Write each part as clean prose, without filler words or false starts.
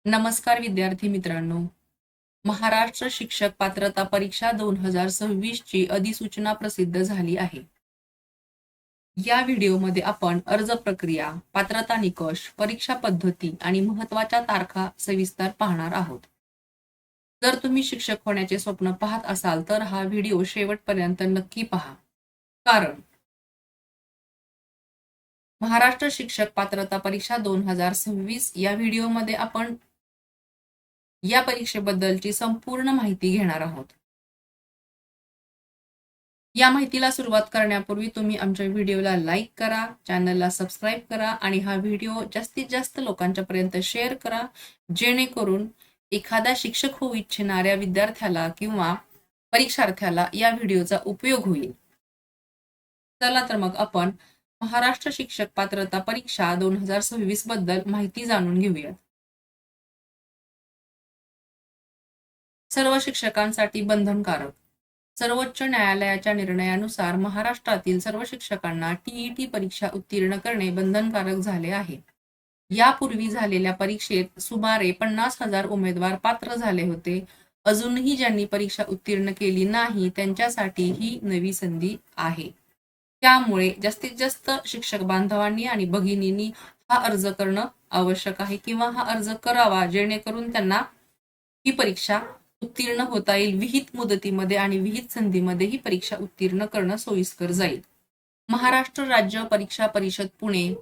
नमस्कार विद्यार्थी मित्रांनो. महाराष्ट्र शिक्षक पात्रता परीक्षा 2026 ची अधिसूचना प्रसिद्ध झाली आहे. या व्हिडिओमध्ये आपण अर्ज प्रक्रिया, पात्रता निकष, परीक्षा पद्धती आणि महत्त्वाच्या तारखा सविस्तर पाहणार आहोत. जर तुम्ही शिक्षक होण्याचे स्वप्न पाहत असाल तर हा व्हिडिओ शेवटपर्यंत नक्की पहा. कारण महाराष्ट्र शिक्षक पात्रता परीक्षा 2026 या व्हिडिओमध्ये आपण या परीक्षेबद्दलची संपूर्ण माहिती घेणार आहोत. या माहितीला सुरुवात करण्यापूर्वी तुम्ही आमच्या व्हिडिओला लाईक करा, चॅनलला सबस्क्राईब करा आणि हा व्हिडिओ जास्तीत जास्त लोकांच्या पर्यंत शेअर करा, जेणेकरून एखाद्या शिक्षक होऊ इच्छिणाऱ्या विद्यार्थ्याला किंवा परीक्षार्थ्याला या व्हिडिओचा उपयोग होईल. चला तर मग आपण महाराष्ट्र शिक्षक पात्रता परीक्षा 2026 बद्दल माहिती जाणून घेऊयात. सर्व शिक्षकांसाठी बंधनकारक. सर्वोच्च न्यायालयाच्या निर्णयानुसार महाराष्ट्रातील सर्व शिक्षकांना टीईटी परीक्षा उत्तीर्ण करणे बंधनकारक झाले आहे. यापूर्वी झालेल्या परीक्षेत सुमारे 50,000 उमेदवार पात्र झाले होते. अजूनही ज्यांनी परीक्षा उत्तीर्ण केली नाही त्यांच्यासाठी ही नवी संधी आहे. त्यामुळे जास्तीत जास्त शिक्षक बांधवांनी आणि भगिनींनी हा अर्ज करणं आवश्यक आहे किंवा हा अर्ज करावा, जेणेकरून त्यांना ही परीक्षा उत्तीर्ण होता येईल. विहित मुदतीमध्ये आणि विहित संधीमध्ये ही परीक्षा उत्तीर्ण करणं सोयीस्कर जाईल. महाराष्ट्र राज्य परीक्षा परिषद पुणे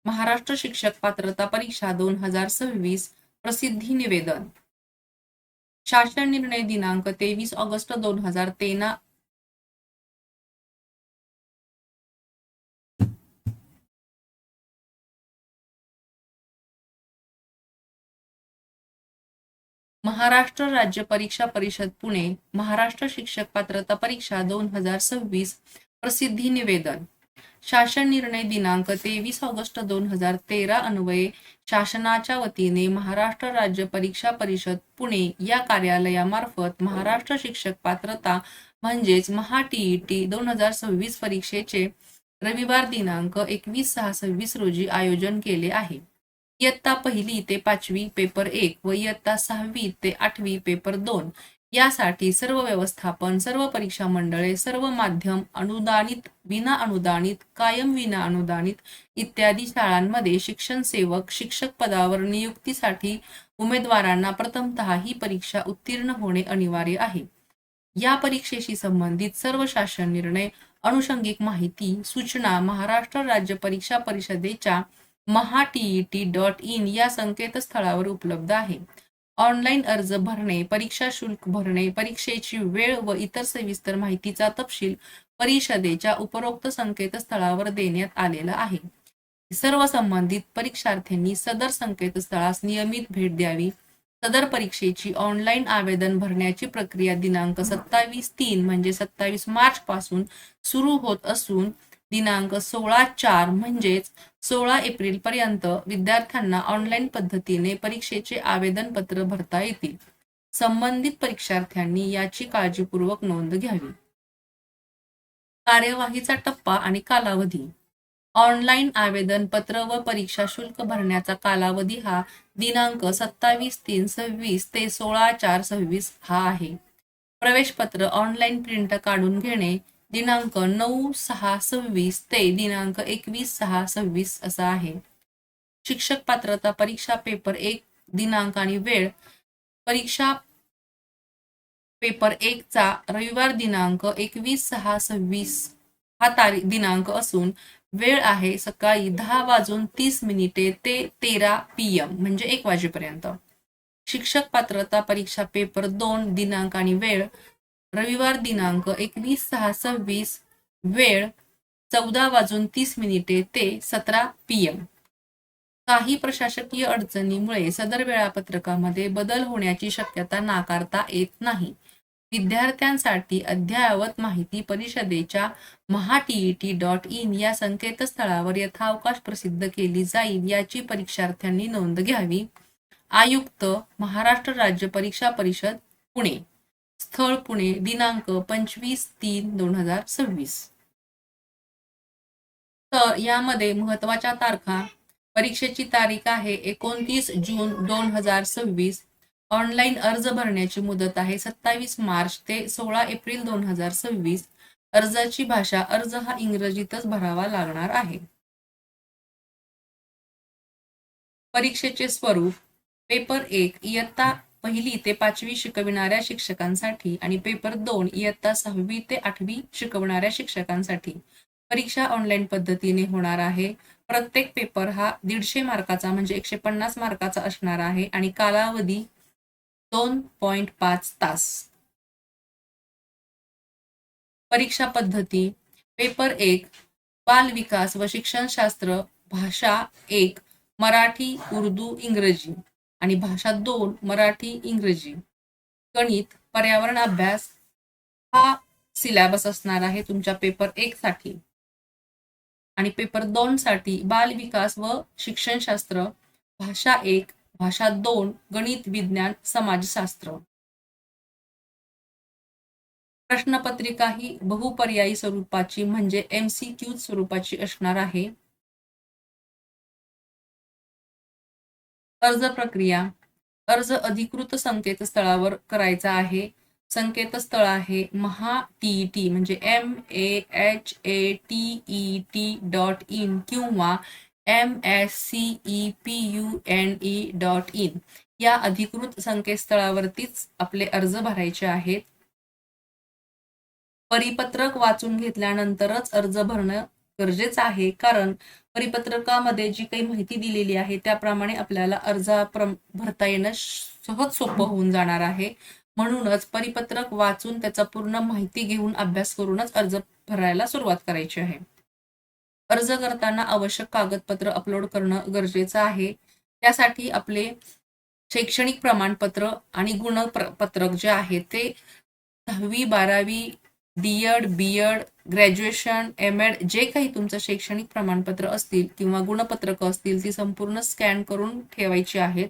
महाराष्ट्र शिक्षक पात्रता परीक्षा 2026 प्रसिद्धी निवेदन. शासन निर्णय दिनांक 23 ऑगस्ट 2013. महाराष्ट्र राज्य परीक्षा परिषद पुणे महाराष्ट्र शिक्षक पात्रता परीक्षा 2026 प्रसिद्धी निवेदन. शासन निर्णय दिनांक 23 ऑगस्ट 2013 अन्वये शासनाच्या वतीने महाराष्ट्र राज्य परीक्षा परिषद पुणे या कार्यालयामार्फत महाराष्ट्र शिक्षक पात्रता म्हणजेच महा-टीईटी 2026 परीक्षेचे रविवार दिनांक 21/6/26 रोजी आयोजन केले आहे. इयत्ता 1ली ते 5वी पेपर 1 व इयत्ता 6वी ते 8वी पेपर 2 यासाठी सर्व व्यवस्थापन, सर्व परीक्षा मंडळे, सर्व माध्यम अनुदानित, विना अनुदानित, कायम विना अनुदानित इत्यादी शाळांमध्ये शिक्षण सेवक शिक्षक पदावर नियुक्तीसाठी उमेदवारांना प्रथमतः ही परीक्षा उत्तीर्ण होणे अनिवार्य आहे. या परीक्षेशी संबंधित सर्व शासन निर्णय, अनुषंगिक माहिती, सूचना महाराष्ट्र राज्य परीक्षा परिषदेच्या maha.tit.in या संकेतस्थळावर उपलब्ध आहे. ऑनलाईन अर्ज भरणे, परीक्षा शुल्क भरणे, परीक्षेची वेळ व इतर सविस्तर माहितीचा तपशील परिषदेच्या उपरोक्त संकेतस्थळावर देण्यात आलेला आहे. सर्व संबंधित परीक्षार्थ्यांनी सदर संकेतस्थळास नियमित भेट द्यावी. सदर परीक्षेची ऑनलाईन आवेदन भरण्याची प्रक्रिया दिनांक 27/3 म्हणजे 27 मार्च पासून सुरू होत असून दिनांक 16/4 म्हणजेच 16 एप्रिल पर्यंत विद्यार्थ्यांना ऑनलाईन पद्धतीने परीक्षेचे आवेदनपत्र भरता येतील. संबंधित परीक्षार्थ्यांनी याची काळजीपूर्वक नोंद घ्यावी. कार्यवाहीचा टप्पा आणि कालावधी. ऑनलाईन आवेदन पत्र व परीक्षा शुल्क भरण्याचा कालावधी हा दिनांक 27/3/26 ते 16/4/26 हा आहे. प्रवेशपत्र ऑनलाईन प्रिंट काढून घेणे दिनांक 9/6/26 ते दिनांक 21/6/26 असा आहे. शिक्षक पात्रता परीक्षा पेपर 1 दिनांक आणि वेळ. परीक्षा पेपर 1 चा रविवार दिनांक 21/6/26 हा दिनांक असून वेळ आहे सकाळी 10:30 ते 13 PM म्हणजे 1 वाजेपर्यंत. शिक्षक पात्रता परीक्षा पेपर 2 दिनांक आणि वेळ. रविवार दिनांक 21/6/26 वेळ 14:30 ते 17 PM. काही प्रशासकीय अडचणीमुळे सदर वेळापत्रकामध्ये बदल होण्याची शक्यता नाकारता येत नाही. विद्यार्थ्यांसाठी अद्ययावत माहिती परिषदेच्या maha.tit.in या संकेतस्थळावर यथावकाश प्रसिद्ध केली जाईल याची परीक्षार्थ्यांनी नोंद घ्यावी. आयुक्त महाराष्ट्र राज्य परीक्षा परिषद पुणे. स्थळ पुणे. दिनांक 25/3/2026. तर यामध्ये महत्त्वाच्या तारखा परीक्षेची तारीख आहे 29 जून 2026. ऑनलाईन अर्ज भरण्याची मुदत आहे 27 मार्च ते 16 एप्रिल 2026. अर्जाची भाषा अर्ज हा इंग्रजीतच भरावा लागणार आहे. परीक्षेचे स्वरूप पेपर 1 इयत्ता 1 ते 5वी शिकविणाऱ्या शिक्षकांसाठी आणि पेपर 2 इयत्ता 6वी ते 8वी शिकवणाऱ्या शिक्षकांसाठी. परीक्षा ऑनलाईन पद्धतीने होणार आहे. प्रत्येक पेपर हा 150 मार्काचा म्हणजे 150 मार्काचा असणार आहे आणि कालावधी 2.5 तास. परीक्षा पद्धती पेपर 1 बाल विकास व शिक्षणशास्त्र भाषा 1 मराठी उर्दू इंग्रजी आणि भाषा 2 मराठी इंग्रजी. गणित पर्यावरण अभ्यास हा सिलेबस असणार आहे तुमच्या पेपर 1 साठी. आणि पेपर 2 साठी बाल विकास व शिक्षणशास्त्र भाषा 1 भाषा 2 गणित विज्ञान समाजशास्त्र. प्रश्नपत्रिका ही बहुपर्यायी स्वरूपाची म्हणजे MCQ स्वरूपाची असणार आहे. अर्ज प्रक्रिया अर्ज अधिकृत संकेतस्थळावर करायचा आहे. संकेतस्थळ आहे MHATET म्हणजे MAHATET.in किंवा MSCEPUNE.in या अधिकृत संकेतस्थळावरतीच आपले अर्ज भरायचे आहेत. परिपत्रक वाचून घेतल्यानंतरच अर्ज भरणं गरजेचं आहे, कारण परिपत्रकामध्ये जी काही माहिती दिलेली आहे त्याप्रमाणे आपल्याला अर्ज भरता येणं सहज सोपं होऊन जाणार आहे. म्हणूनच परिपत्रक वाचून त्याचा पूर्ण माहिती घेऊन अभ्यास करूनच अर्ज भरायला सुरुवात करायची आहे. अर्ज करताना आवश्यक कागदपत्र अपलोड करणं गरजेचं आहे. त्यासाठी आपले शैक्षणिक प्रमाणपत्र आणि गुणपत्रक जे आहे ते 10वी 12वी D.Ed. B.Ed. Graduation M.Ed. जे काही तुमचं शैक्षणिक प्रमाणपत्र असतील किंवा गुणपत्रक असतील ती संपूर्ण स्कॅन करून ठेवायची आहेत.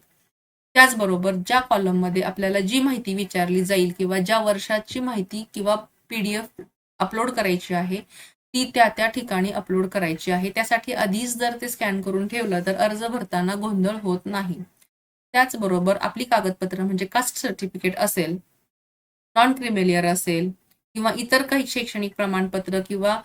त्याचबरोबर ज्या कॉलममध्ये आपल्याला जी माहिती विचारली जाईल किंवा ज्या वर्षाची माहिती किंवा PDF अपलोड करायची आहे ती त्या ठिकाणी अपलोड करायची आहे. त्यासाठी आधीच जर ते स्कॅन करून ठेवलं तर अर्ज भरताना गोंधळ होत नाही. त्याचबरोबर आपली कागदपत्र म्हणजे कास्ट सर्टिफिकेट असेल, नॉन क्रिमिलियर असेल किंवा इतर काही शैक्षणिक प्रमाणपत्र किंवा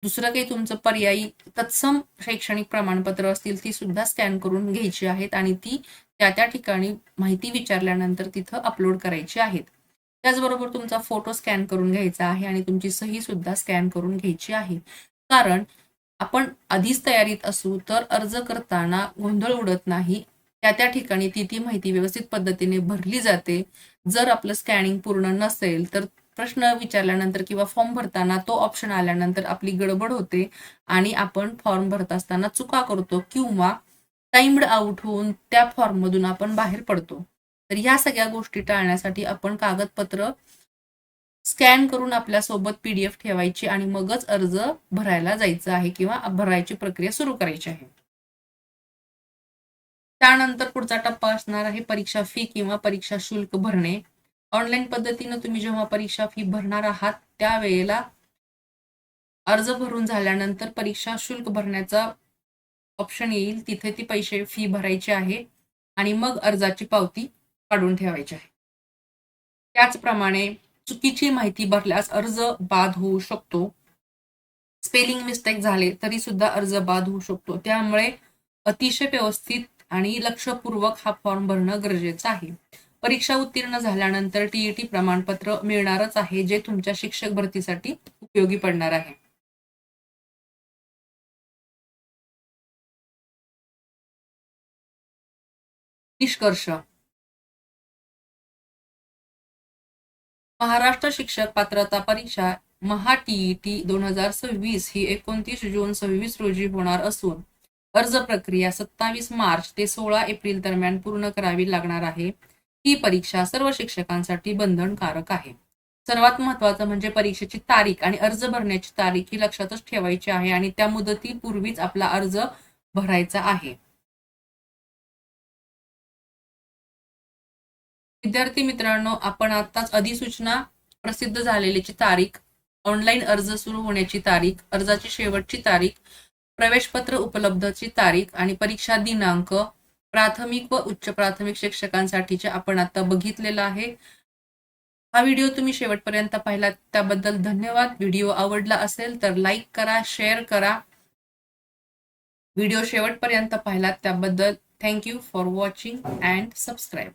दुसरं काही तुमचं पर्यायी तत्सम शैक्षणिक प्रमाणपत्र असतील ती सुद्धा स्कॅन करून घ्यायची आहेत आणि ती त्या ठिकाणी माहिती विचारल्यानंतर तिथं अपलोड करायची आहेत. त्याचबरोबर तुमचा फोटो स्कॅन करून घ्यायचा आहे आणि तुमची सही सुद्धा स्कॅन करून घ्यायची आहे. कारण आपण आधीच तयारीत असू तर अर्ज करताना गोंधळ उडत नाही. त्या ठिकाणी ती माहिती व्यवस्थित पद्धतीने भरली जाते. जर आपलं स्कॅनिंग पूर्ण नसेल तर प्रश्न विचारल्यानंतर किंवा फॉर्म भरताना तो ऑप्शन आल्यानंतर आपली गडबड होते आणि आपण फॉर्म भरत असताना चुका करतो किंवा टाइम्ड आउट होऊन त्या फॉर्म मधून आपण बाहेर पडतो. तर ह्या सगळ्या गोष्टी टाळण्यासाठी आपण कागदपत्र स्कॅन करून आपल्या सोबत PDF ठेवायची आणि मगच अर्ज भरायला जायचं आहे किंवा भरायची प्रक्रिया सुरू करायची आहे. त्यानंतर पुढचा टप्पा असणार आहे परीक्षा फी किंवा परीक्षा शुल्क भरणे. ऑनलाईन पद्धतीनं तुम्ही जेव्हा परीक्षा फी भरणार आहात त्यावेळेला अर्ज भरून झाल्यानंतर परीक्षा शुल्क भरण्याचा ऑप्शन येईल. तिथे ती पैसे फी भरायची आहे आणि मग अर्जाची पावती काढून ठेवायची आहे. त्याचप्रमाणे चुकीची माहिती भरल्यास अर्ज बाद होऊ शकतो. स्पेलिंग मिस्टेक झाले तरी सुद्धा अर्ज बाद होऊ शकतो. त्यामुळे अतिशय व्यवस्थित आणि लक्षपूर्वक हा फॉर्म भरणं गरजेचं आहे. परीक्षा उत्तीर्ण झाल्यानंतर TET प्रमाणपत्र मिळणारच आहे जे तुमच्या शिक्षक भरतीसाठी उपयोगी पडणार आहे. निष्कर्ष महाराष्ट्र शिक्षक पात्रता परीक्षा MHATET 2026 ही 29 जून 26 रोजी होणार असून अर्ज प्रक्रिया 27 मार्च ते 16 एप्रिल दरम्यान पूर्ण करावी लागणार आहे. ही परीक्षा सर्व शिक्षकांसाठी बंधनकारक आहे. सर्वात महत्त्वाचं म्हणजे परीक्षेची तारीख आणि अर्ज भरण्याची तारीख ही लक्षातच ठेवायची आहे आणि त्या मुदतीपूर्वीच आपला अर्ज भरायचा आहे. विद्यार्थी मित्रांनो, आपण आताच अधिसूचना प्रसिद्ध झालेलीची तारीख, ऑनलाईन अर्ज सुरू होण्याची तारीख, अर्जाची शेवटची तारीख, प्रवेशपत्र उपलब्धची तारीख आणि परीक्षा दिनांक प्राथमिक व उच्च प्राथमिक शिक्षकांसाठीचे आपण आता बघितलेला आहे. हा व्हिडिओ तुम्ही शेवटपर्यंत पाहिलात त्याबद्दल धन्यवाद. व्हिडिओ आवडला असेल तर लाईक करा, शेअर करा. व्हिडिओ शेवटपर्यंत पाहिलात त्याबद्दल thank you for watching and subscribe.